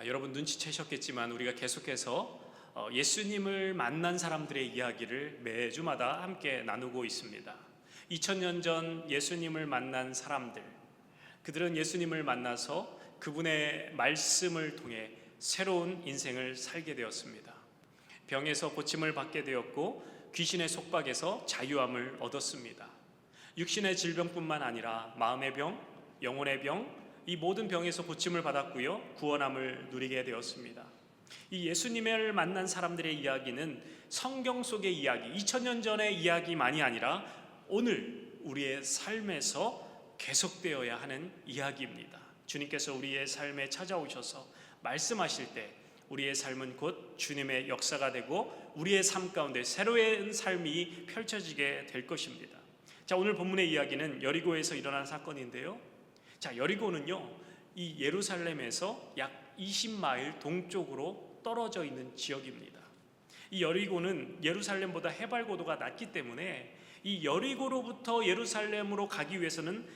여러분 눈치채셨겠지만 우리가 계속해서 예수님을 만난 사람들의 이야기를 매주마다 함께 나누고 있습니다. 2000년 전 예수님을 만난 사람들, 그들은 예수님을 만나서 그분의 말씀을 통해 새로운 인생을 살게 되었습니다. 병에서 고침을 받게 되었고 귀신의 속박에서 자유함을 얻었습니다. 육신의 질병뿐만 아니라 마음의 병, 영혼의 병, 이 모든 병에서 고침을 받았고요, 구원함을 누리게 되었습니다. 이 예수님을 만난 사람들의 이야기는 성경 속의 이야기, 2000년 전의 이야기만이 아니라 오늘 우리의 삶에서 계속되어야 하는 이야기입니다. 주님께서 우리의 삶에 찾아오셔서 말씀하실 때 우리의 삶은 곧 주님의 역사가 되고 우리의 삶 가운데 새로운 삶이 펼쳐지게 될 것입니다. 자, 오늘 본문의 이야기는 여리고에서 일어난 사건인데요. 자, 여리고는요, 이 예루살렘에서 약 20마일 동쪽으로 떨어져 있는 지역입니다. 이 여리고는 예루살렘보다 해발 고도가 낮기 때문에 이 여리고로부터 예루살렘으로 가기 위해서는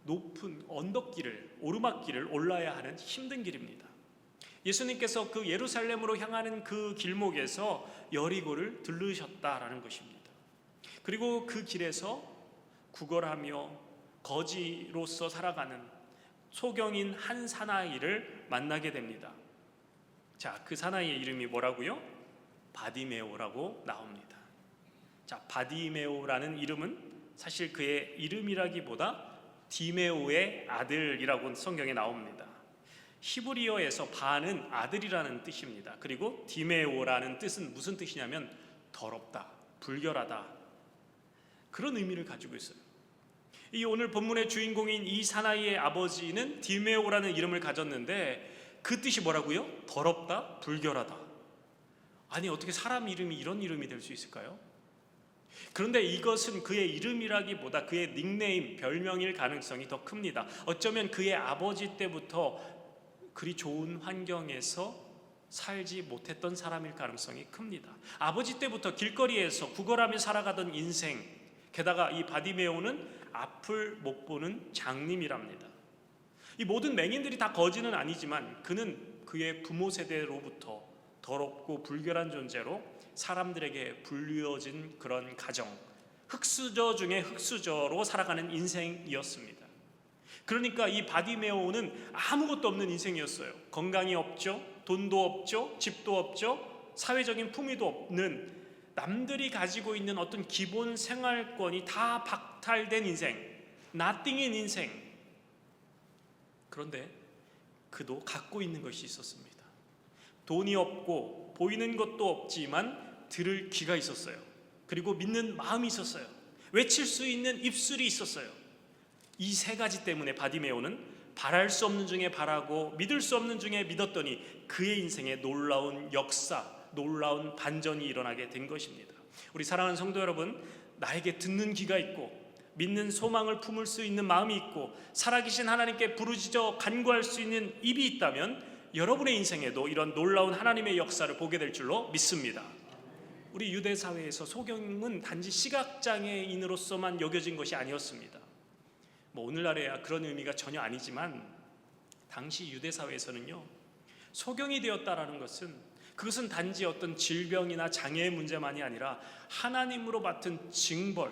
높은 언덕길을, 오르막길을 올라야 하는 힘든 길입니다. 예수님께서 그 예루살렘으로 향하는 그 길목에서 여리고를 들르셨다라는 것입니다. 그리고 그 길에서 구걸하며 거지로서 살아가는 소경인 한 사나이를 만나게 됩니다. 자, 그 사나이의 이름이 뭐라고요? 바디메오라고 나옵니다. 자, 바디메오라는 이름은 사실 그의 이름이라기보다 디메오의 아들이라고 성경에 나옵니다. 히브리어에서 바는 아들이라는 뜻입니다. 그리고 디메오라는 뜻은 무슨 뜻이냐면 더럽다, 불결하다, 그런 의미를 가지고 있어요. 이 오늘 본문의 주인공인 이 사나이의 아버지는 디메오라는 이름을 가졌는데 그 뜻이 뭐라고요? 더럽다, 불결하다. 아니, 어떻게 사람 이름이 이런 이름이 될 수 있을까요? 그런데 이것은 그의 이름이라기보다 그의 닉네임, 별명일 가능성이 더 큽니다. 어쩌면 그의 아버지 때부터 그리 좋은 환경에서 살지 못했던 사람일 가능성이 큽니다. 아버지 때부터 길거리에서 구걸하며 살아가던 인생, 게다가 이 바디메오는 앞을 못 보는 장님이랍니다. 이 모든 맹인들이 다 거지는 아니지만 그는 그의 부모 세대로부터 더럽고 불결한 존재로 사람들에게 불리워진 그런 가정, 흙수저 중에 흙수저로 살아가는 인생이었습니다. 그러니까 이 바디메오는 아무것도 없는 인생이었어요. 건강이 없죠, 돈도 없죠, 집도 없죠, 사회적인 품위도 없는, 남들이 가지고 있는 어떤 기본 생활권이 다 박탈된 인생, 나띵인 인생. 그런데 그도 갖고 있는 것이 있었습니다. 돈이 없고 보이는 것도 없지만 들을 귀가 있었어요. 그리고 믿는 마음이 있었어요. 외칠 수 있는 입술이 있었어요. 이 세 가지 때문에 바디메오는 바랄 수 없는 중에 바라고 믿을 수 없는 중에 믿었더니 그의 인생에 놀라운 역사, 놀라운 반전이 일어나게 된 것입니다. 우리 사랑하는 성도 여러분, 나에게 듣는 귀가 있고 믿는 소망을 품을 수 있는 마음이 있고 살아계신 하나님께 부르짖어 간구할 수 있는 입이 있다면 여러분의 인생에도 이런 놀라운 하나님의 역사를 보게 될 줄로 믿습니다. 우리 유대 사회에서 소경은 단지 시각장애인으로서만 여겨진 것이 아니었습니다. 오늘날에야 그런 의미가 전혀 아니지만 당시 유대 사회에서는요, 소경이 되었다라는 것은 그것은 단지 어떤 질병이나 장애의 문제만이 아니라 하나님으로 받은 징벌,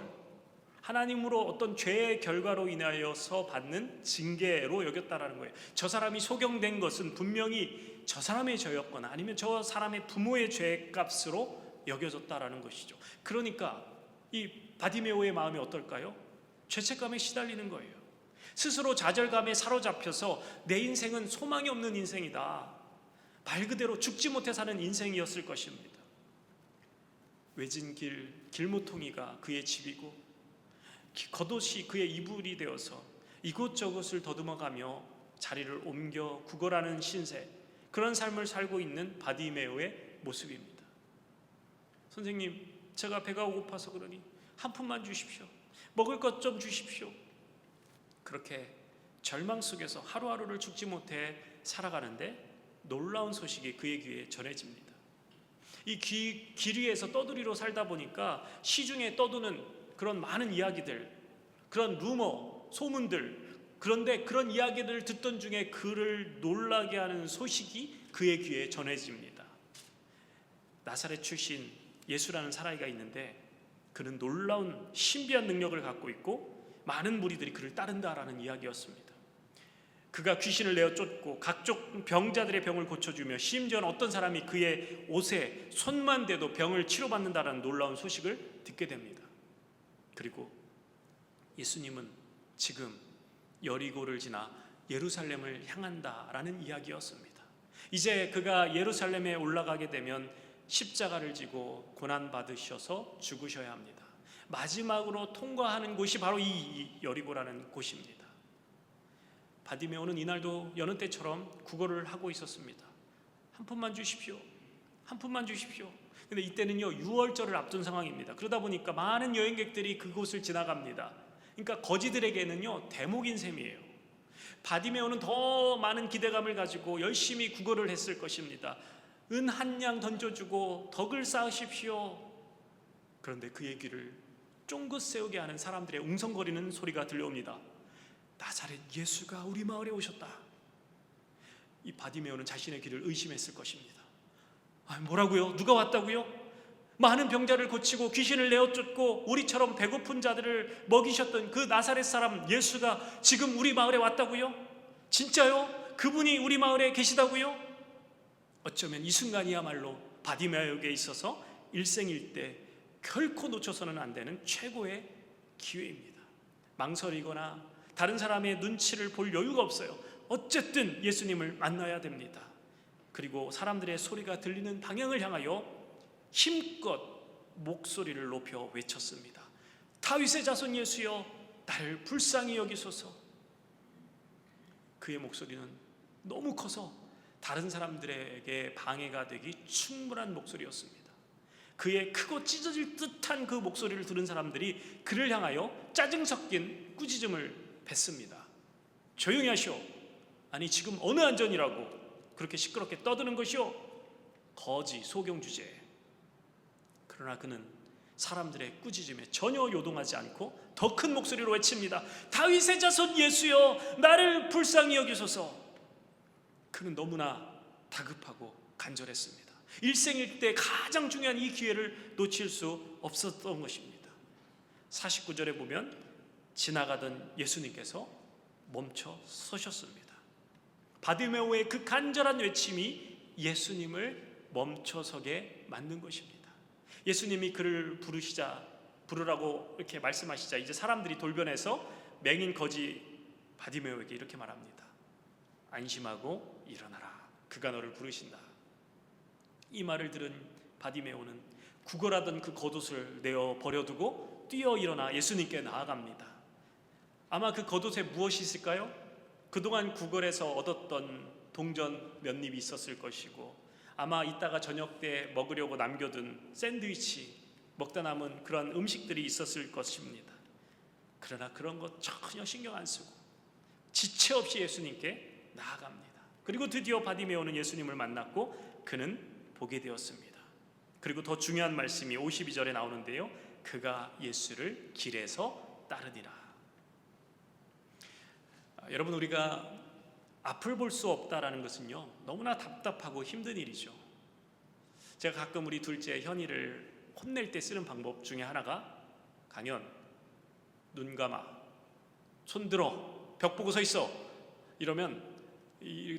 하나님으로 어떤 죄의 결과로 인하여서 받는 징계로 여겼다라는 거예요. 저 사람이 소경된 것은 분명히 저 사람의 죄였거나 아니면 저 사람의 부모의 죄값으로 여겨졌다라는 것이죠. 그러니까 이 바디메오의 마음이 어떨까요? 죄책감에 시달리는 거예요. 스스로 좌절감에 사로잡혀서 내 인생은 소망이 없는 인생이다, 말 그대로 죽지 못해 사는 인생이었을 것입니다. 외진 길모퉁이가 그의 집이고 겉옷이 그의 이불이 되어서 이곳저곳을 더듬어가며 자리를 옮겨 구걸하는 신세, 그런 삶을 살고 있는 바디메오의 모습입니다. 선생님, 제가 배가 고파서 그러니 한 푼만 주십시오, 먹을 것 좀 주십시오. 그렇게 절망 속에서 하루하루를 죽지 못해 살아가는데 놀라운 소식이 그의 귀에 전해집니다. 이 길 위에서 떠돌이로 살다 보니까 시중에 떠도는 그런 많은 이야기들, 그런 루머, 소문들, 그런데 그런 이야기들을 듣던 중에 그를 놀라게 하는 소식이 그의 귀에 전해집니다. 나사렛 출신 예수라는 사라이가 있는데 그는 놀라운 신비한 능력을 갖고 있고 많은 무리들이 그를 따른다라는 이야기였습니다. 그가 귀신을 내어 쫓고 각종 병자들의 병을 고쳐주며 심지어는 어떤 사람이 그의 옷에 손만 대도 병을 치료받는다라는 놀라운 소식을 듣게 됩니다. 그리고 예수님은 지금 여리고를 지나 예루살렘을 향한다라는 이야기였습니다. 이제 그가 예루살렘에 올라가게 되면 십자가를 지고 고난받으셔서 죽으셔야 합니다. 마지막으로 통과하는 곳이 바로 이 여리고라는 곳입니다. 바디메오는 이날도 여느 때처럼 구걸을 하고 있었습니다. 한 푼만 주십시오. 한 푼만 주십시오. 근데 이때는요 6월절을 앞둔 상황입니다. 그러다 보니까 많은 여행객들이 그곳을 지나갑니다. 그러니까 거지들에게는요 대목인 셈이에요. 바디메오는 더 많은 기대감을 가지고 열심히 구걸을 했을 것입니다. 은 한 양 던져주고 덕을 쌓으십시오. 그런데 그의 귀를 쫑긋 세우게 하는 사람들의 웅성거리는 소리가 들려옵니다. 나사렛 예수가 우리 마을에 오셨다. 이 바디메오는 자신의 귀를 의심했을 것입니다. 뭐라고요? 누가 왔다고요? 많은 병자를 고치고 귀신을 내어쫓고 우리처럼 배고픈 자들을 먹이셨던 그 나사렛 사람 예수가 지금 우리 마을에 왔다고요? 진짜요? 그분이 우리 마을에 계시다고요? 어쩌면 이 순간이야말로 바디메오에게 있어서 일생일대 결코 놓쳐서는 안 되는 최고의 기회입니다. 망설이거나 다른 사람의 눈치를 볼 여유가 없어요. 어쨌든 예수님을 만나야 됩니다. 그리고 사람들의 소리가 들리는 방향을 향하여 힘껏 목소리를 높여 외쳤습니다. 다윗의 자손 예수여, 나를 불쌍히 여기소서. 그의 목소리는 너무 커서 다른 사람들에게 방해가 되기 충분한 목소리였습니다. 그의 크고 찢어질 듯한 그 목소리를 들은 사람들이 그를 향하여 짜증 섞인 꾸짖음을 뱉습니다. 조용히 하시오. 아니 지금 어느 안전이라고 그렇게 시끄럽게 떠드는 것이오. 거지 소경 주제. 그러나 그는 사람들의 꾸짖음에 전혀 요동하지 않고 더 큰 목소리로 외칩니다. 다윗의 자손 예수여, 나를 불쌍히 여기소서. 그는 너무나 다급하고 간절했습니다. 일생일대 가장 중요한 이 기회를 놓칠 수 없었던 것입니다. 49절에 보면 지나가던 예수님께서 멈춰 서셨습니다. 바디메오의 그 간절한 외침이 예수님을 멈춰서게 만든 것입니다. 예수님이 그를 부르라고 이렇게 말씀하시자 이제 사람들이 돌변해서 맹인 거지 바디메오에게 이렇게 말합니다. 안심하고 일어나라. 그가 너를 부르신다. 이 말을 들은 바디메오는 구걸하던 그 겉옷을 내어 버려두고 뛰어 일어나 예수님께 나아갑니다. 아마 그 겉옷에 무엇이 있을까요? 그동안 구걸에서 얻었던 동전 몇 입이 있었을 것이고 아마 이따가 저녁 때 먹으려고 남겨둔 샌드위치, 먹다 남은 그런 음식들이 있었을 것입니다. 그러나 그런 것 전혀 신경 안 쓰고 지체 없이 예수님께 나아갑니다. 그리고 드디어 바디메오는 예수님을 만났고 그는 보게 되었습니다. 그리고 더 중요한 말씀이 52절에 나오는데요. 그가 예수를 길에서 따르니라. 여러분, 우리가 앞을 볼 수 없다라는 것은요 너무나 답답하고 힘든 일이죠. 제가 가끔 우리 둘째 현이를 혼낼 때 쓰는 방법 중에 하나가 강연, 눈 감아, 손 들어, 벽 보고 서 있어 이러면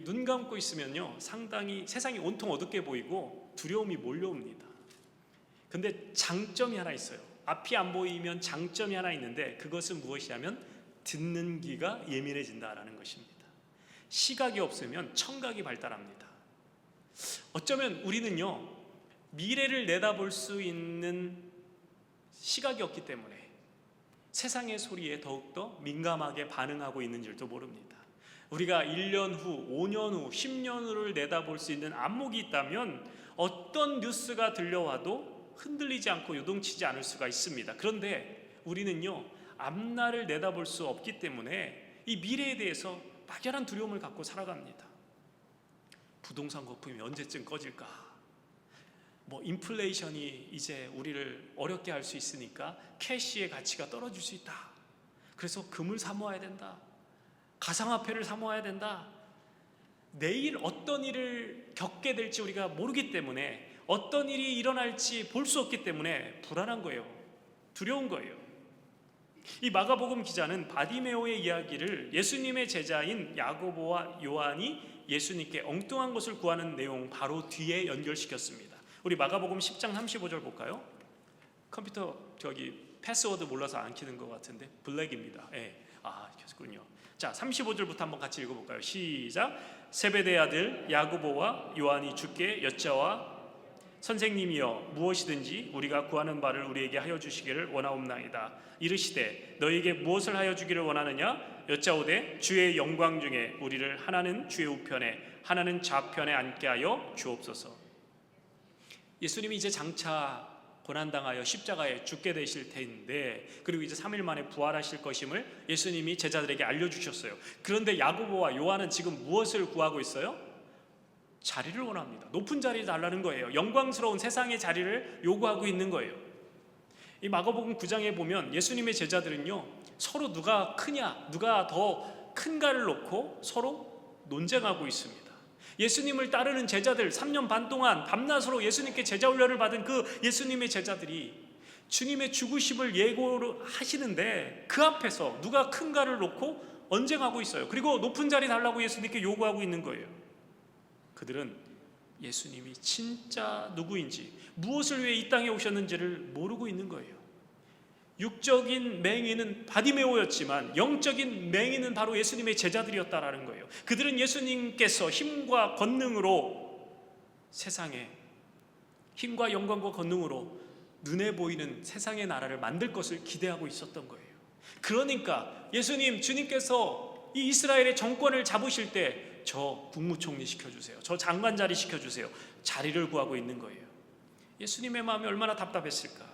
눈 감고 있으면요 상당히 세상이 온통 어둡게 보이고 두려움이 몰려옵니다. 근데 장점이 하나 있어요. 앞이 안 보이면 장점이 하나 있는데 그것은 무엇이냐면 듣는 귀가 예민해진다라는 것입니다. 시각이 없으면 청각이 발달합니다. 어쩌면 우리는요 미래를 내다볼 수 있는 시각이 없기 때문에 세상의 소리에 더욱더 민감하게 반응하고 있는 줄도 모릅니다. 우리가 1년 후, 5년 후, 10년 후를 내다볼 수 있는 안목이 있다면 어떤 뉴스가 들려와도 흔들리지 않고 요동치지 않을 수가 있습니다. 그런데 우리는요 앞날을 내다볼 수 없기 때문에 이 미래에 대해서 막연한 두려움을 갖고 살아갑니다. 부동산 거품이 언제쯤 꺼질까? 인플레이션이 이제 우리를 어렵게 할 수 있으니까 캐시의 가치가 떨어질 수 있다. 그래서 금을 사 모아야 된다. 가상화폐를 사모아야 된다. 내일 어떤 일을 겪게 될지 우리가 모르기 때문에, 어떤 일이 일어날지 볼 수 없기 때문에 불안한 거예요. 두려운 거예요. 이 마가복음 기자는 바디메오의 이야기를 예수님의 제자인 야고보와 요한이 예수님께 엉뚱한 것을 구하는 내용 바로 뒤에 연결시켰습니다. 우리 마가복음 10장 35절 볼까요? 컴퓨터 패스워드 몰라서 안 키는 것 같은데 블랙입니다. 켰군요. 자, 35절부터 한번 같이 읽어볼까요? 시작. 세베대의 아들 야고보와 요한이 주께 여짜와 선생님이여, 무엇이든지 우리가 구하는 바를 우리에게 하여 주시기를 원하옵나이다. 이르시되 너희에게 무엇을 하여 주기를 원하느냐? 여짜오되 주의 영광 중에 우리를 하나는 주의 우편에 하나는 좌편에 앉게 하여 주옵소서. 예수님이 이제 장차 고난당하여 십자가에 죽게 되실 텐데, 그리고 이제 3일 만에 부활하실 것임을 예수님이 제자들에게 알려주셨어요. 그런데 야고보와 요한은 지금 무엇을 구하고 있어요? 자리를 원합니다. 높은 자리를 달라는 거예요. 영광스러운 세상의 자리를 요구하고 있는 거예요. 이 마가복음 9장에 보면 예수님의 제자들은요, 서로 누가 크냐, 누가 더 큰가를 놓고 서로 논쟁하고 있습니다. 예수님을 따르는 제자들, 3년 반 동안 밤낮으로 예수님께 제자 훈련을 받은 그 예수님의 제자들이 주님의 죽으심을 예고하시는데 그 앞에서 누가 큰가를 놓고 언쟁하고 있어요. 그리고 높은 자리 달라고 예수님께 요구하고 있는 거예요. 그들은 예수님이 진짜 누구인지, 무엇을 위해 이 땅에 오셨는지를 모르고 있는 거예요. 육적인 맹인은 바디메오였지만 영적인 맹인은 바로 예수님의 제자들이었다라는 거예요. 그들은 예수님께서 힘과 권능으로, 세상에 힘과 영광과 권능으로 눈에 보이는 세상의 나라를 만들 것을 기대하고 있었던 거예요. 그러니까 예수님, 주님께서 이 이스라엘의 정권을 잡으실 때 저 국무총리 시켜주세요, 저 장관 자리 시켜주세요, 자리를 구하고 있는 거예요. 예수님의 마음이 얼마나 답답했을까.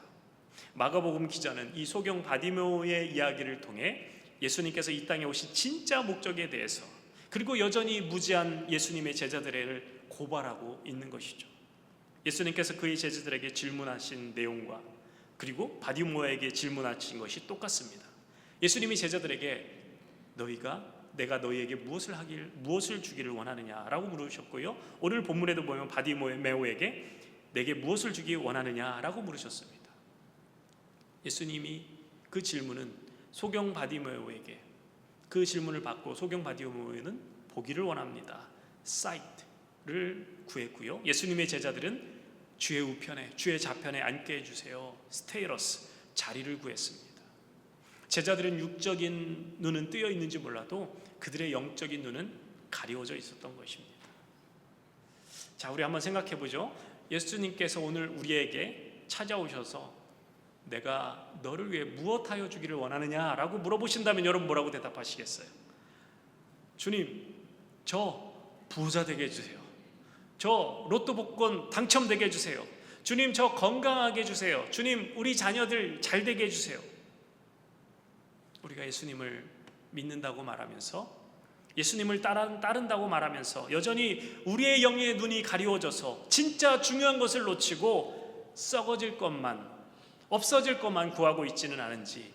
마가복음 기자는 이 소경 바디메오의 이야기를 통해 예수님께서 이 땅에 오신 진짜 목적에 대해서, 그리고 여전히 무지한 예수님의 제자들을 고발하고 있는 것이죠. 예수님께서 그의 제자들에게 질문하신 내용과 그리고 바디메오에게 질문하신 것이 똑같습니다. 예수님이 제자들에게 내가 너희에게 무엇을 주기를 원하느냐라고 물으셨고요, 오늘 본문에도 보면 바디메오에게 내게 무엇을 주기 원하느냐라고 물으셨습니다. 예수님이 그 질문은 소경 바디메오에게, 그 질문을 받고 소경 바디메오는 보기를 원합니다, 사이트를 구했고요, 예수님의 제자들은 주의 우편에 주의 좌편에 앉게 해주세요, 스테이러스, 자리를 구했습니다. 제자들은 육적인 눈은 뜨여 있는지 몰라도 그들의 영적인 눈은 가리워져 있었던 것입니다. 자, 우리 한번 생각해 보죠. 예수님께서 오늘 우리에게 찾아오셔서 내가 너를 위해 무엇하여 주기를 원하느냐라고 물어보신다면 여러분 뭐라고 대답하시겠어요? 주님, 저 부자 되게 해주세요. 저 로또 복권 당첨되게 해주세요. 주님, 저 건강하게 해주세요. 주님, 우리 자녀들 잘 되게 해주세요. 우리가 예수님을 믿는다고 말하면서, 예수님을 따른다고 말하면서 여전히 우리의 영의 눈이 가리워져서 진짜 중요한 것을 놓치고 썩어질 것만, 없어질 것만 구하고 있지는 않은지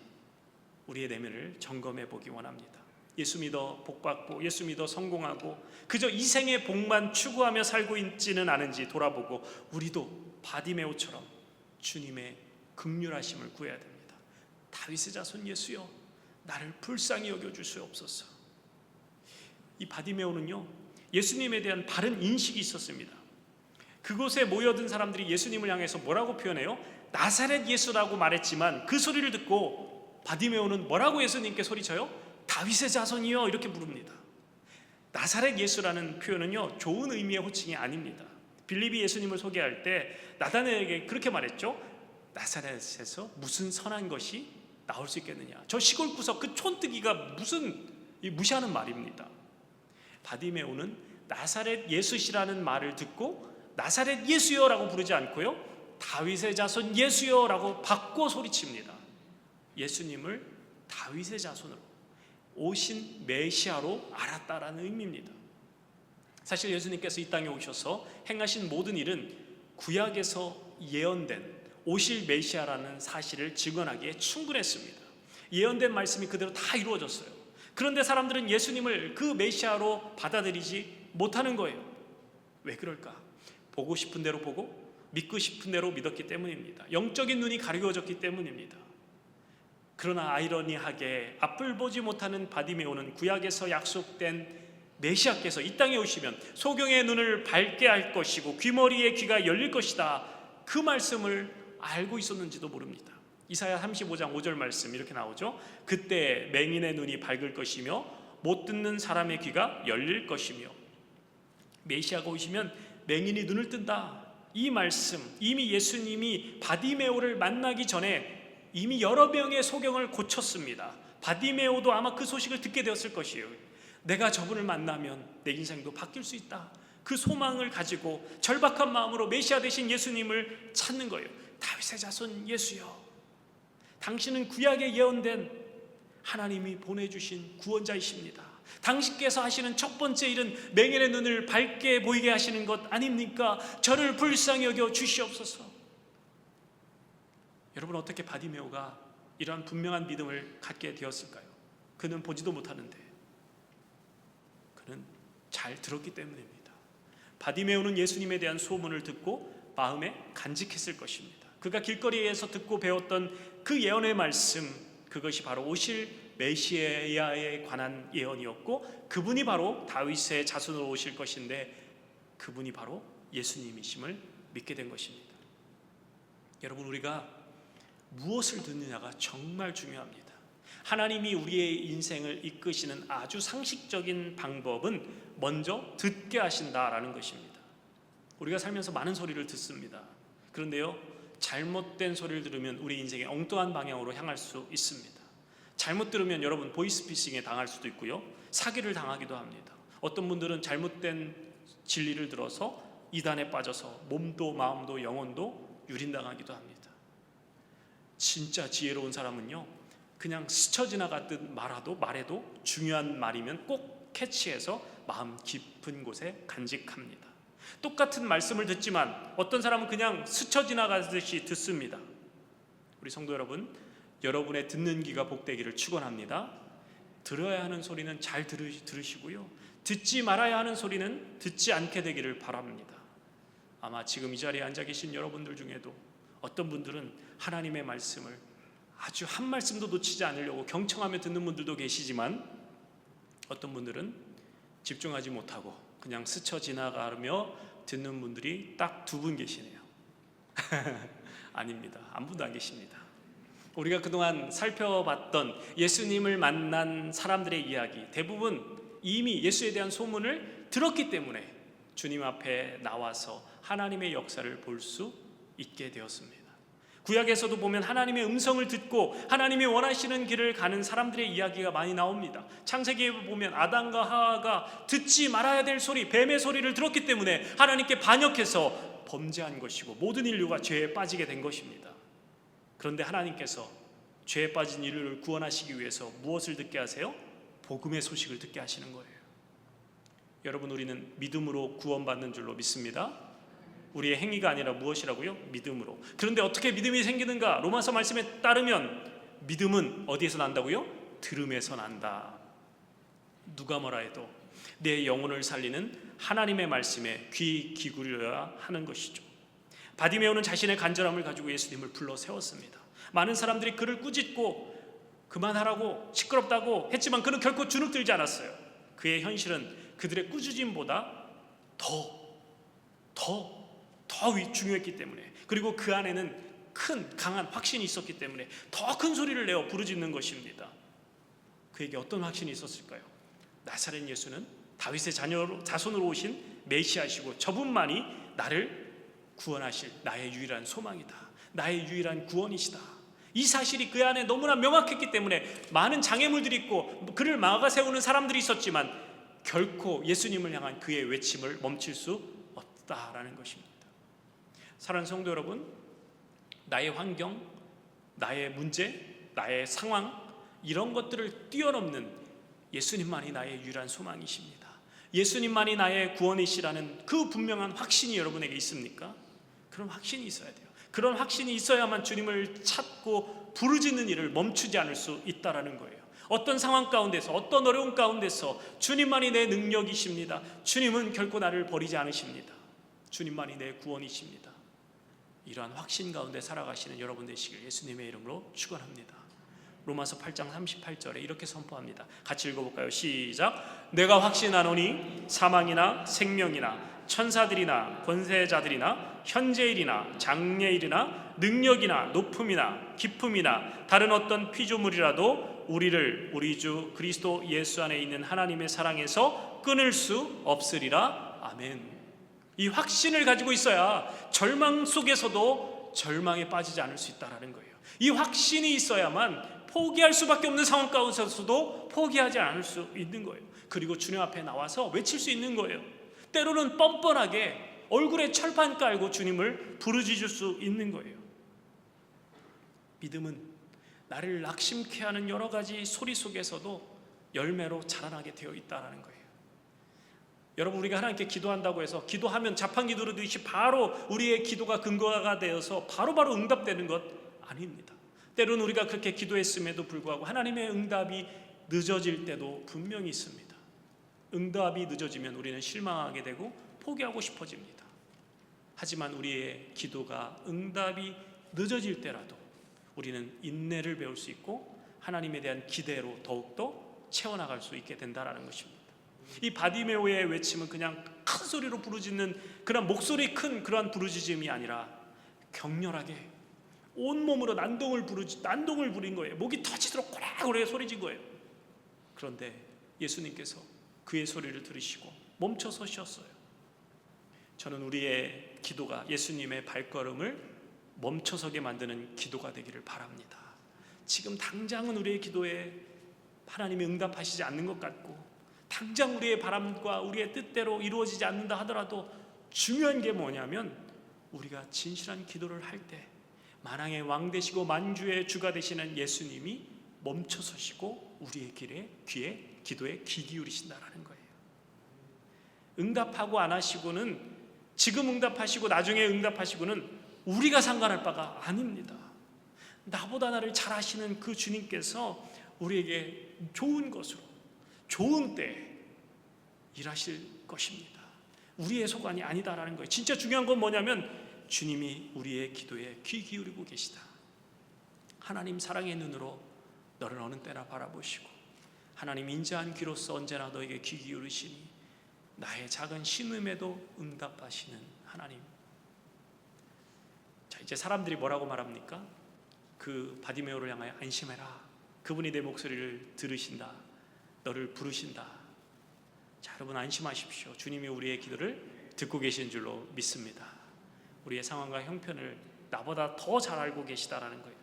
우리의 내면을 점검해 보기 원합니다. 예수 믿어 복받고, 예수 믿어 성공하고, 그저 이 생의 복만 추구하며 살고 있지는 않은지 돌아보고 우리도 바디메오처럼 주님의 긍휼하심을 구해야 됩니다. 다윗의 자손 예수여, 나를 불쌍히 여겨줄 수 없소서. 이 바디메오는요, 예수님에 대한 바른 인식이 있었습니다. 그곳에 모여든 사람들이 예수님을 향해서 뭐라고 표현해요? 나사렛 예수라고 말했지만 그 소리를 듣고 바디메오는 뭐라고 예수님께 소리쳐요? 다윗의 자손이요, 이렇게 부릅니다. 나사렛 예수라는 표현은요, 좋은 의미의 호칭이 아닙니다. 빌립이 예수님을 소개할 때 나다나엘에게 그렇게 말했죠. 나사렛에서 무슨 선한 것이 나올 수 있겠느냐. 저 시골 구석 그 촌뜨기가 무슨 무시하는 말입니다. 바디메오는 나사렛 예수시라는 말을 듣고 나사렛 예수여라고 부르지 않고요, 다윗의 자손 예수여라고 바꿔 소리칩니다. 예수님을 다윗의 자손으로, 오신 메시아로 알았다라는 의미입니다. 사실 예수님께서 이 땅에 오셔서 행하신 모든 일은 구약에서 예언된 오실 메시아라는 사실을 증언하기에 충분했습니다. 예언된 말씀이 그대로 다 이루어졌어요. 그런데 사람들은 예수님을 그 메시아로 받아들이지 못하는 거예요. 왜 그럴까? 보고 싶은 대로 보고 믿고 싶은 대로 믿었기 때문입니다. 영적인 눈이 가려워졌기 때문입니다. 그러나 아이러니하게 앞을 보지 못하는 바디메오는 구약에서 약속된 메시아께서 이 땅에 오시면 소경의 눈을 밝게 할 것이고 귀머리의 귀가 열릴 것이다, 그 말씀을 알고 있었는지도 모릅니다. 이사야 35장 5절 말씀 이렇게 나오죠. 그때 맹인의 눈이 밝을 것이며 못 듣는 사람의 귀가 열릴 것이며. 메시아가 오시면 맹인이 눈을 뜬다, 이 말씀 이미 예수님이 바디메오를 만나기 전에 이미 여러 명의 소경을 고쳤습니다. 바디메오도 아마 그 소식을 듣게 되었을 것이에요. 내가 저분을 만나면 내 인생도 바뀔 수 있다, 그 소망을 가지고 절박한 마음으로 메시아 되신 예수님을 찾는 거예요. 다윗의 자손 예수여, 당신은 구약에 예언된 하나님이 보내주신 구원자이십니다. 당신께서 하시는 첫 번째 일은 맹인의 눈을 밝게 보이게 하시는 것 아닙니까? 저를 불쌍히 여겨 주시옵소서. 여러분, 어떻게 바디메오가 이러한 분명한 믿음을 갖게 되었을까요? 그는 보지도 못하는데 그는 잘 들었기 때문입니다. 바디메오는 예수님에 대한 소문을 듣고 마음에 간직했을 것입니다. 그가 길거리에서 듣고 배웠던 그 예언의 말씀, 그것이 바로 오실 메시아에 관한 예언이었고, 그분이 바로 다윗의 자손으로 오실 것인데 그분이 바로 예수님이심을 믿게 된 것입니다. 여러분, 우리가 무엇을 듣느냐가 정말 중요합니다. 하나님이 우리의 인생을 이끄시는 아주 상식적인 방법은 먼저 듣게 하신다라는 것입니다. 우리가 살면서 많은 소리를 듣습니다. 그런데요, 잘못된 소리를 들으면 우리 인생의 엉뚱한 방향으로 향할 수 있습니다. 잘못 들으면 여러분 보이스피싱에 당할 수도 있고요, 사기를 당하기도 합니다. 어떤 분들은 잘못된 진리를 들어서 이단에 빠져서 몸도 마음도 영혼도 유린당하기도 합니다. 진짜 지혜로운 사람은요, 그냥 스쳐 지나가듯 말해도 중요한 말이면 꼭 캐치해서 마음 깊은 곳에 간직합니다. 똑같은 말씀을 듣지만 어떤 사람은 그냥 스쳐 지나가듯이 듣습니다. 우리 성도 여러분, 여러분의 듣는 귀가 복되기를 축원합니다. 들어야 하는 소리는 잘 들으시고요, 듣지 말아야 하는 소리는 듣지 않게 되기를 바랍니다. 아마 지금 이 자리에 앉아 계신 여러분들 중에도 어떤 분들은 하나님의 말씀을 아주 한 말씀도 놓치지 않으려고 경청하며 듣는 분들도 계시지만, 어떤 분들은 집중하지 못하고 그냥 스쳐 지나가며 듣는 분들이 딱 2분 계시네요. 아닙니다. 아무도 안 계십니다. 우리가 그동안 살펴봤던 예수님을 만난 사람들의 이야기, 대부분 이미 예수에 대한 소문을 들었기 때문에 주님 앞에 나와서 하나님의 역사를 볼 수 있게 되었습니다. 구약에서도 보면 하나님의 음성을 듣고 하나님이 원하시는 길을 가는 사람들의 이야기가 많이 나옵니다. 창세기에 보면 아담과 하와가 듣지 말아야 될 소리, 뱀의 소리를 들었기 때문에 하나님께 반역해서 범죄한 것이고 모든 인류가 죄에 빠지게 된 것입니다. 그런데 하나님께서 죄에 빠진 인류를 구원하시기 위해서 무엇을 듣게 하세요? 복음의 소식을 듣게 하시는 거예요. 여러분, 우리는 믿음으로 구원받는 줄로 믿습니다. 우리의 행위가 아니라 무엇이라고요? 믿음으로. 그런데 어떻게 믿음이 생기는가? 로마서 말씀에 따르면 믿음은 어디에서 난다고요? 들음에서 난다. 누가 뭐라 해도 내 영혼을 살리는 하나님의 말씀에 귀 기울여야 하는 것이죠. 바디메오는 자신의 간절함을 가지고 예수님을 불러 세웠습니다. 많은 사람들이 그를 꾸짖고 그만하라고 시끄럽다고 했지만 그는 결코 주눅들지 않았어요. 그의 현실은 그들의 꾸짖음보다 더 중요했기 때문에, 그리고 그 안에는 큰 강한 확신이 있었기 때문에 더 큰 소리를 내어 부르짖는 것입니다. 그에게 어떤 확신이 있었을까요? 나사렛 예수는 다윗의 자손으로 오신 메시아시고 저분만이 나를 구원하실 나의 유일한 소망이다, 나의 유일한 구원이시다. 이 사실이 그 안에 너무나 명확했기 때문에 많은 장애물들이 있고 그를 막아 세우는 사람들이 있었지만 결코 예수님을 향한 그의 외침을 멈출 수 없다라는 것입니다. 사랑하는 성도 여러분, 나의 환경, 나의 문제, 나의 상황, 이런 것들을 뛰어넘는 예수님만이 나의 유일한 소망이십니다. 예수님만이 나의 구원이시라는 그 분명한 확신이 여러분에게 있습니까? 그런 확신이 있어야 돼요. 그런 확신이 있어야만 주님을 찾고 부르짖는 일을 멈추지 않을 수 있다라는 거예요. 어떤 상황 가운데서, 어떤 어려운 가운데서 주님만이 내 능력이십니다. 주님은 결코 나를 버리지 않으십니다. 주님만이 내 구원이십니다. 이러한 확신 가운데 살아가시는 여러분 되시길 예수님의 이름으로 축원합니다. 로마서 8장 38절에 이렇게 선포합니다. 같이 읽어볼까요? 시작. 내가 확신하노니 사망이나 생명이나 천사들이나 권세자들이나 현재일이나 장래일이나 능력이나 높음이나 깊음이나 다른 어떤 피조물이라도 우리를 우리 주 그리스도 예수 안에 있는 하나님의 사랑에서 끊을 수 없으리라. 아멘. 이 확신을 가지고 있어야 절망 속에서도 절망에 빠지지 않을 수 있다는 거예요. 이 확신이 있어야만 포기할 수밖에 없는 상황 가운데서도 포기하지 않을 수 있는 거예요. 그리고 주님 앞에 나와서 외칠 수 있는 거예요. 때로는 뻔뻔하게 얼굴에 철판 깔고 주님을 부르짖을 수 있는 거예요. 믿음은 나를 낙심케 하는 여러 가지 소리 속에서도 열매로 자라나게 되어 있다는 거예요. 여러분, 우리가 하나님께 기도한다고 해서 기도하면 자판 기도로 듯이 바로 우리의 기도가 근거가 되어서 바로바로 응답되는 것 아닙니다. 때로는 우리가 그렇게 기도했음에도 불구하고 하나님의 응답이 늦어질 때도 분명히 있습니다. 응답이 늦어지면 우리는 실망하게 되고 포기하고 싶어집니다. 하지만 우리의 기도가 응답이 늦어질 때라도 우리는 인내를 배울 수 있고 하나님에 대한 기대로 더욱더 채워나갈 수 있게 된다는 것입니다. 이 바디메오의 외침은 그냥 큰 소리로 부르짖는 그런 목소리 큰 그러한 부르짖음이 아니라 격렬하게 온몸으로 난동을 부린 거예요. 목이 터지도록 고래고래 소리진 거예요. 그런데 예수님께서 그의 소리를 들으시고 멈춰서 쉬었어요. 저는 우리의 기도가 예수님의 발걸음을 멈춰서게 만드는 기도가 되기를 바랍니다. 지금 당장은 우리의 기도에 하나님이 응답하시지 않는 것 같고 당장 우리의 바람과 우리의 뜻대로 이루어지지 않는다 하더라도 중요한 게 뭐냐면 우리가 진실한 기도를 할 때 만왕의 왕 되시고 만주의 주가 되시는 예수님이 멈춰서시고 우리의 귀에 기도에 귀 기울이신다라는 거예요. 응답하고 안 하시고는 지금 응답하시고 나중에 응답하시고는 우리가 상관할 바가 아닙니다. 나보다 나를 잘 아시는 그 주님께서 우리에게 좋은 것으로 좋은 때에 일하실 것입니다. 우리의 소관이 아니다라는 거예요. 진짜 중요한 건 뭐냐면 주님이 우리의 기도에 귀 기울이고 계시다. 하나님 사랑의 눈으로 너를 어느 때나 바라보시고 하나님 인자한 귀로서 언제나 너에게 귀 기울이시니 나의 작은 신음에도 응답하시는 하나님. 자, 이제 사람들이 뭐라고 말합니까? 그 바디메오를 향하여 안심해라. 그분이 내 목소리를 들으신다. 너를 부르신다. 자, 여러분 안심하십시오. 주님이 우리의 기도를 듣고 계신 줄로 믿습니다. 우리의 상황과 형편을 나보다 더 잘 알고 계시다라는 거예요.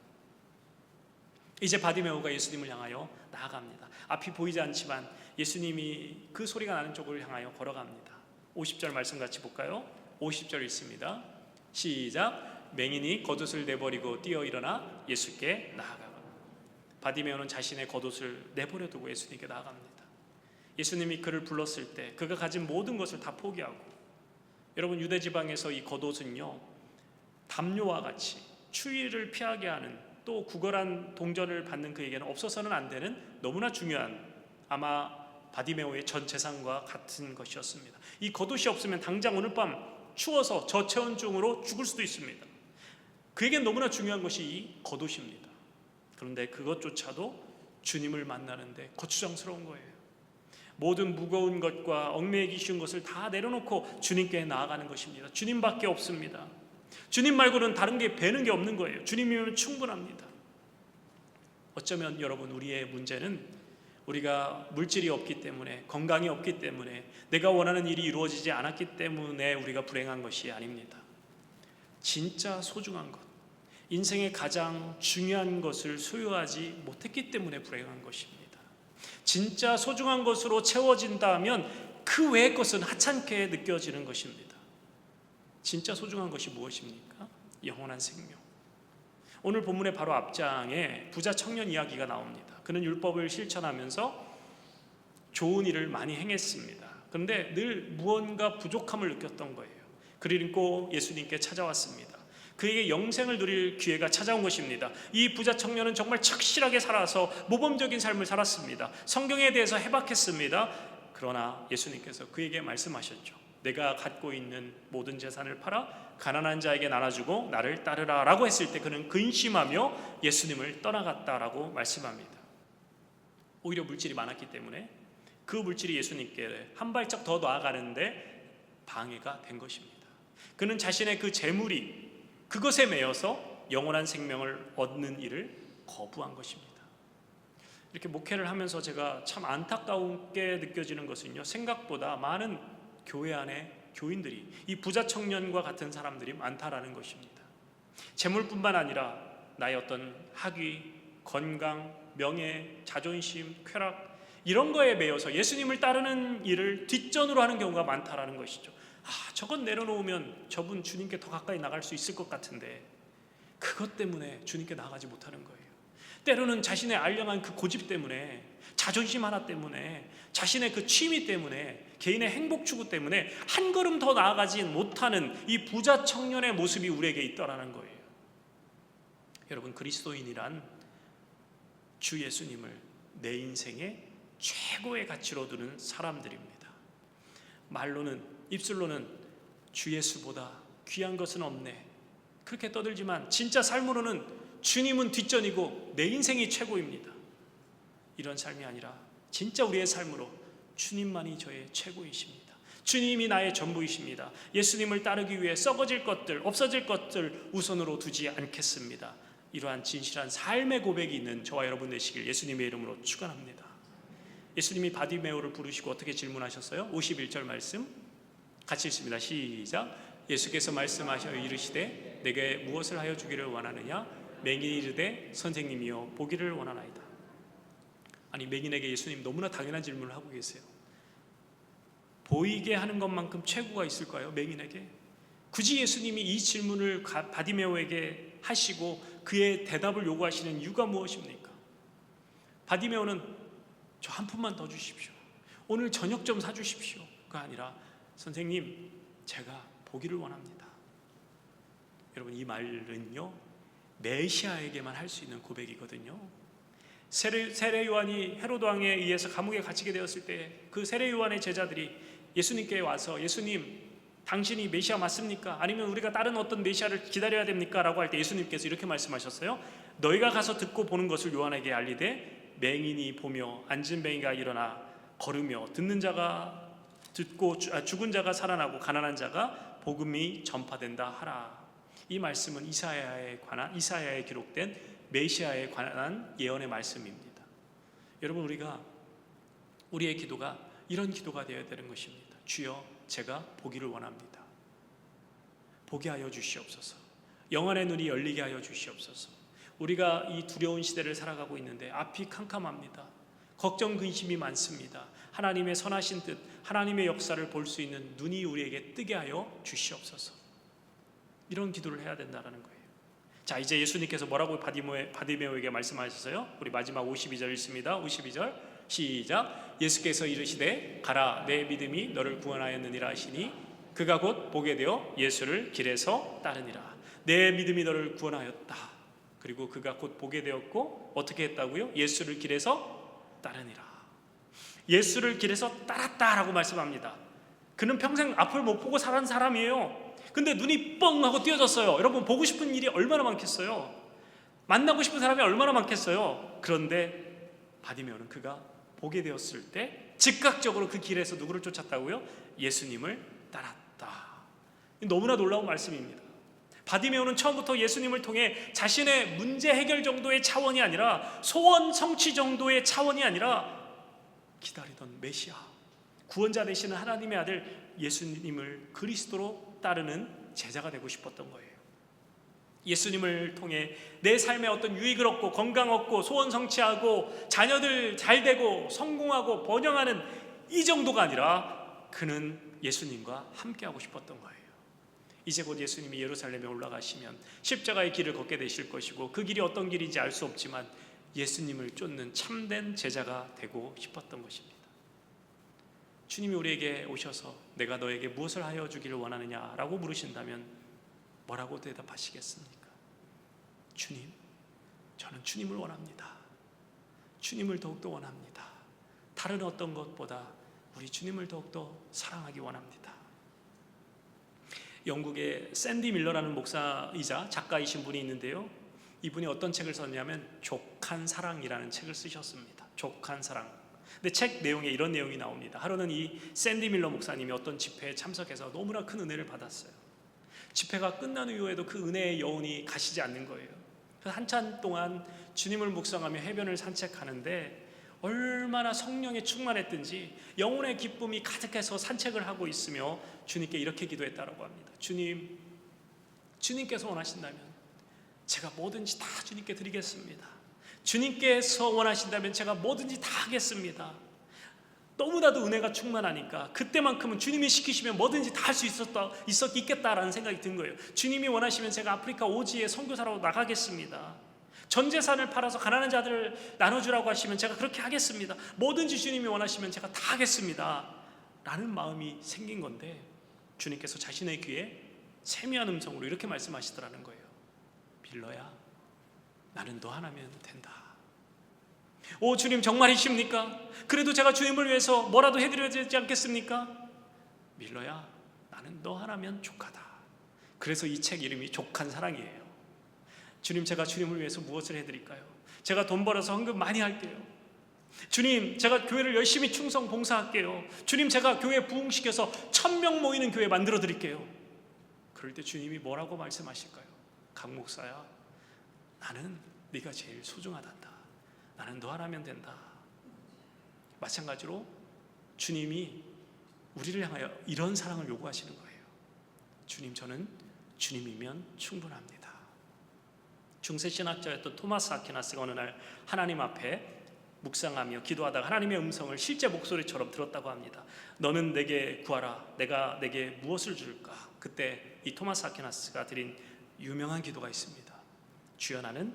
이제 바디메오가 예수님을 향하여 나아갑니다. 앞이 보이지 않지만 예수님이 그 소리가 나는 쪽을 향하여 걸어갑니다. 50절 말씀 같이 볼까요? 50절 읽습니다. 시작. 맹인이 겉옷을 내버리고 뛰어 일어나 예수께 나아가고. 바디메오는 자신의 겉옷을 내버려 두고 예수님께 나아갑니다. 예수님이 그를 불렀을 때 그가 가진 모든 것을 다 포기하고, 여러분 유대 지방에서 이 겉옷은요 담요와 같이 추위를 피하게 하는, 또 구걸한 동전을 받는 그에게는 없어서는 안 되는 너무나 중요한, 아마 바디메오의 전 재산과 같은 것이었습니다. 이 겉옷이 없으면 당장 오늘 밤 추워서 저체온증으로 죽을 수도 있습니다. 그에겐 너무나 중요한 것이 이 겉옷입니다. 그런데 그것조차도 주님을 만나는데 거추장스러운 거예요. 모든 무거운 것과 얽매이기 쉬운 것을 다 내려놓고 주님께 나아가는 것입니다. 주님밖에 없습니다. 주님 말고는 다른 게 배는 게 없는 거예요. 주님이면 충분합니다. 어쩌면 여러분 우리의 문제는 우리가 물질이 없기 때문에, 건강이 없기 때문에, 내가 원하는 일이 이루어지지 않았기 때문에 우리가 불행한 것이 아닙니다. 진짜 소중한 것, 인생의 가장 중요한 것을 소유하지 못했기 때문에 불행한 것입니다. 진짜 소중한 것으로 채워진다면 그 외의 것은 하찮게 느껴지는 것입니다. 진짜 소중한 것이 무엇입니까? 영원한 생명. 오늘 본문의 바로 앞장에 부자 청년 이야기가 나옵니다. 그는 율법을 실천하면서 좋은 일을 많이 행했습니다. 그런데 늘 무언가 부족함을 느꼈던 거예요. 그를 읽고 예수님께 찾아왔습니다. 그에게 영생을 누릴 기회가 찾아온 것입니다. 이 부자 청년은 정말 착실하게 살아서 모범적인 삶을 살았습니다. 성경에 대해서 해박했습니다. 그러나 예수님께서 그에게 말씀하셨죠. 내가 갖고 있는 모든 재산을 팔아 가난한 자에게 나눠주고 나를 따르라 라고 했을 때 그는 근심하며 예수님을 떠나갔다라고 말씀합니다. 오히려 물질이 많았기 때문에 그 물질이 예수님께 한 발짝 더 나아가는데 방해가 된 것입니다. 그는 자신의 그 재물이 그것에 매여서 영원한 생명을 얻는 일을 거부한 것입니다. 이렇게 목회를 하면서 제가 참 안타깝게 느껴지는 것은요, 생각보다 많은 교회 안에 교인들이 이 부자 청년과 같은 사람들이 많다라는 것입니다. 재물뿐만 아니라 나의 어떤 학위, 건강, 명예, 자존심, 쾌락 이런 거에 매여서 예수님을 따르는 일을 뒷전으로 하는 경우가 많다라는 것이죠. 저건 내려놓으면 저분 주님께 더 가까이 나갈 수 있을 것 같은데 그것 때문에 주님께 나아가지 못하는 거예요. 때로는 자신의 알량한 그 고집 때문에, 자존심 하나 때문에, 자신의 그 취미 때문에, 개인의 행복 추구 때문에 한 걸음 더 나아가지 못하는 이 부자 청년의 모습이 우리에게 있더라는 거예요. 여러분, 그리스도인이란 주 예수님을 내 인생의 최고의 가치로 두는 사람들입니다. 말로는, 입술로는 주 예수보다 귀한 것은 없네 그렇게 떠들지만 진짜 삶으로는 주님은 뒷전이고 내 인생이 최고입니다. 이런 삶이 아니라 진짜 우리의 삶으로 주님만이 저의 최고이십니다. 주님이 나의 전부이십니다. 예수님을 따르기 위해 썩어질 것들, 없어질 것들 우선으로 두지 않겠습니다. 이러한 진실한 삶의 고백이 있는 저와 여러분 되시길 예수님의 이름으로 축원합니다. 예수님이 바디메오를 부르시고 어떻게 질문하셨어요? 51절 말씀 같이 읽습니다. 시작. 예수께서 말씀하셔 이르시되 내게 무엇을 하여 주기를 원하느냐? 맹인이 이르되 선생님이여 보기를 원하나이다. 아니, 맹인에게 예수님 너무나 당연한 질문을 하고 계세요. 보이게 하는 것만큼 최고가 있을까요? 맹인에게? 굳이 예수님이 이 질문을 바디메오에게 하시고 그의 대답을 요구하시는 이유가 무엇입니까? 바디메오는 저 한 푼만 더 주십시오. 오늘 저녁 좀 사주십시오. 가 아니라 선생님, 제가 보기를 원합니다. 여러분, 이 말은요 메시아에게만 할 수 있는 고백이거든요. 세례 요한이 헤로드 왕에 의해서 감옥에 갇히게 되었을 때 그 세례 요한의 제자들이 예수님께 와서 예수님, 당신이 메시아 맞습니까? 아니면 우리가 다른 어떤 메시아를 기다려야 됩니까? 라고 할 때 예수님께서 이렇게 말씀하셨어요. 너희가 가서 듣고 보는 것을 요한에게 알리되 맹인이 보며 앉은 뱅이가 일어나 걸으며 듣는 자가 듣고 죽은 자가 살아나고 가난한 자가 복음이 전파된다 하라. 이 말씀은 이사야에 기록된 메시아에 관한 예언의 말씀입니다. 여러분, 우리의 기도가 이런 기도가 되어야 되는 것입니다. 주여, 제가 보기를 원합니다. 보게 하여 주시옵소서. 영안의 눈이 열리게 하여 주시옵소서. 우리가 이 두려운 시대를 살아가고 있는데 앞이 캄캄합니다. 걱정, 근심이 많습니다. 하나님의 선하신 뜻, 하나님의 역사를 볼 수 있는 눈이 우리에게 뜨게 하여 주시옵소서. 이런 기도를 해야 된다는 거예요. 자, 이제 예수님께서 뭐라고 바디메오에게 말씀하셨어요? 우리 마지막 52절 읽습니다. 52절 시작. 예수께서 이르시되 가라, 내 믿음이 너를 구원하였느니라 하시니 그가 곧 보게 되어 예수를 길에서 따르니라. 내 믿음이 너를 구원하였다. 그리고 그가 곧 보게 되었고 어떻게 했다고요? 예수를 길에서 따르니라. 예수를 길에서 따랐다라고 말씀합니다. 그는 평생 앞을 못 보고 살은 사람이에요. 근데 눈이 뻥 하고 띄어졌어요. 여러분, 보고 싶은 일이 얼마나 많겠어요? 만나고 싶은 사람이 얼마나 많겠어요? 그런데 바디메오는 그가 보게 되었을 때 즉각적으로 그 길에서 누구를 쫓았다고요? 예수님을 따랐다. 너무나 놀라운 말씀입니다. 바디메오는 처음부터 예수님을 통해 자신의 문제 해결 정도의 차원이 아니라 소원 성취 정도의 차원이 아니라 기다리던 메시아, 구원자 되시는 하나님의 아들 예수님을 그리스도로 따르는 제자가 되고 싶었던 거예요. 예수님을 통해 내 삶에 어떤 유익을 얻고 건강 얻고 소원 성취하고 자녀들 잘 되고 성공하고 번영하는 이 정도가 아니라 그는 예수님과 함께하고 싶었던 거예요. 이제 곧 예수님이 예루살렘에 올라가시면 십자가의 길을 걷게 되실 것이고 그 길이 어떤 길인지 알 수 없지만 예수님을 쫓는 참된 제자가 되고 싶었던 것입니다. 주님이 우리에게 오셔서 내가 너에게 무엇을 하여 주기를 원하느냐라고 물으신다면 뭐라고 대답하시겠습니까? 주님, 저는 주님을 원합니다. 주님을 더욱더 원합니다. 다른 어떤 것보다 우리 주님을 더욱더 사랑하기 원합니다. 영국의 샌디 밀러라는 목사이자 작가이신 분이 있는데요, 이분이 어떤 책을 썼냐면 족한 사랑이라는 책을 쓰셨습니다. 족한 사랑. 근데 책 내용에 이런 내용이 나옵니다. 하루는 이 샌디 밀러 목사님이 어떤 집회에 참석해서 너무나 큰 은혜를 받았어요. 집회가 끝난 이후에도 그 은혜의 여운이 가시지 않는 거예요. 그래서 한참 동안 주님을 묵상하며 해변을 산책하는데 얼마나 성령에 충만했든지 영혼의 기쁨이 가득해서 산책을 하고 있으며 주님께 이렇게 기도했다고 합니다. 주님, 주님께서 원하신다면 제가 뭐든지 다 주님께 드리겠습니다. 주님께서 원하신다면 제가 뭐든지 다 하겠습니다. 너무나도 은혜가 충만하니까 그때만큼은 주님이 시키시면 뭐든지 다 할 수 있겠다라는 생각이 든 거예요. 주님이 원하시면 제가 아프리카 오지에 선교사로 나가겠습니다. 전 재산을 팔아서 가난한 자들을 나눠주라고 하시면 제가 그렇게 하겠습니다. 뭐든지 주님이 원하시면 제가 다 하겠습니다 라는 마음이 생긴 건데, 주님께서 자신의 귀에 세미한 음성으로 이렇게 말씀하시더라는 거예요. 밀러야, 나는 너 하나면 된다. 오 주님, 정말이십니까? 그래도 제가 주님을 위해서 뭐라도 해드려야 되지 않겠습니까? 밀러야, 나는 너 하나면 족하다. 그래서 이 책 이름이 족한 사랑이에요. 주님, 제가 주님을 위해서 무엇을 해드릴까요? 제가 돈 벌어서 헌금 많이 할게요. 주님, 제가 교회를 열심히 충성 봉사할게요. 주님, 제가 교회 부흥시켜서 1000명 모이는 교회 만들어 드릴게요. 그럴 때 주님이 뭐라고 말씀하실까요? 강 목사야, 나는 네가 제일 소중하단다. 나는 너 하나면 된다. 마찬가지로 주님이 우리를 향하여 이런 사랑을 요구하시는 거예요. 주님, 저는 주님이면 충분합니다. 중세신학자였던 토마스 아퀴나스가 어느 날 하나님 앞에 묵상하며 기도하다가 하나님의 음성을 실제 목소리처럼 들었다고 합니다. 너는 내게 구하라. 내가 내게 무엇을 줄까? 그때 이 토마스 아퀴나스가 드린 유명한 기도가 있습니다. 주여, 나는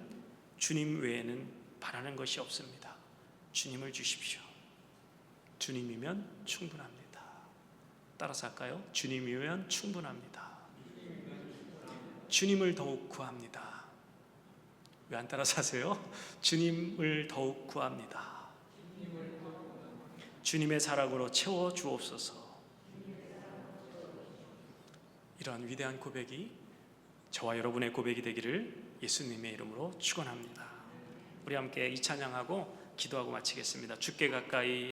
주님 외에는 바라는 것이 없습니다. 주님을 주십시오. 주님이면 충분합니다. 따라서 할까요? 주님이면 충분합니다. 주님을 더욱 구합니다. 왜 안 따라서 하세요? 주님을 더욱 구합니다. 주님의 사랑으로 채워 주옵소서. 이러한 위대한 고백이 저와 여러분의 고백이 되기를 예수님의 이름으로 축원합니다. 우리 함께 이 찬양하고 기도하고 마치겠습니다. 주께 가까이